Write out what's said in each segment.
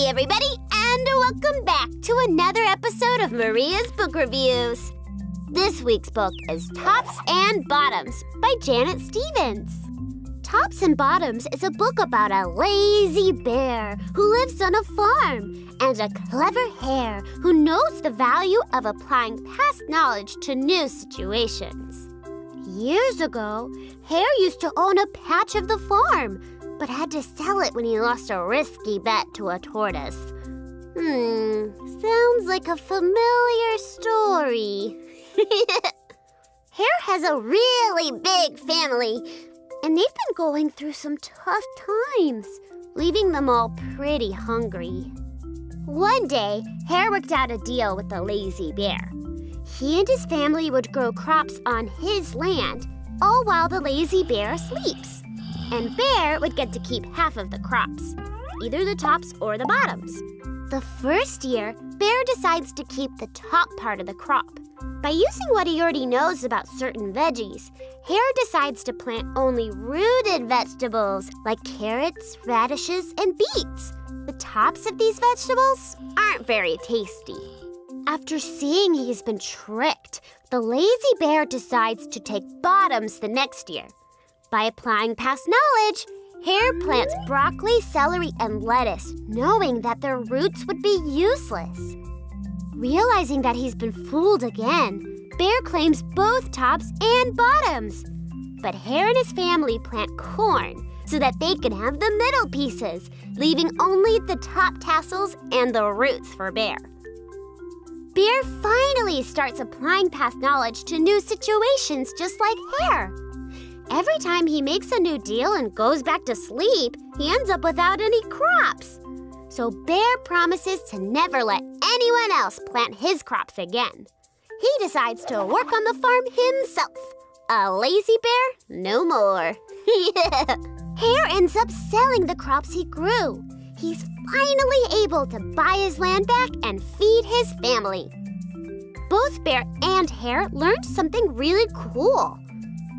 everybody, and welcome back to another episode of Maria's Book Reviews. This week's book is Tops and Bottoms by Janet Stephens. Tops and Bottoms is a book about a lazy bear who lives on a farm and a clever hare who knows the value of applying past knowledge to new situations. Years ago, Hare used to own a patch of the farm, but had to sell it when he lost a risky bet to a tortoise. Sounds like a familiar story. Hare has a really big family, and they've been going through some tough times, leaving them all pretty hungry. One day, Hare worked out a deal with the lazy bear. He and his family would grow crops on his land, all while the lazy bear sleeps. And Bear would get to keep half of the crops, either the tops or the bottoms. The first year, Bear decides to keep the top part of the crop. By using what he already knows about certain veggies, Hare decides to plant only rooted vegetables like carrots, radishes, and beets. The tops of these vegetables aren't very tasty. After seeing he's been tricked, the lazy bear decides to take bottoms the next year. By applying past knowledge, Hare plants broccoli, celery, and lettuce, knowing that their roots would be useless. Realizing that he's been fooled again, Bear claims both tops and bottoms. But Hare and his family plant corn so that they can have the middle pieces, leaving only the top tassels and the roots for Bear. Bear finally starts applying past knowledge to new situations just like Hare. Every time he makes a new deal and goes back to sleep, he ends up without any crops. So Bear promises to never let anyone else plant his crops again. He decides to work on the farm himself. A lazy bear? No more. Hare ends up selling the crops he grew. He's finally able to buy his land back and feed his family. Both Bear and Hare learned something really cool.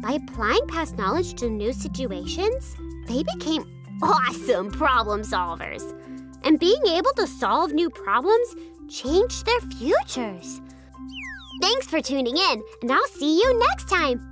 By applying past knowledge to new situations, they became awesome problem solvers. And being able to solve new problems changed their futures. Thanks for tuning in, and I'll see you next time.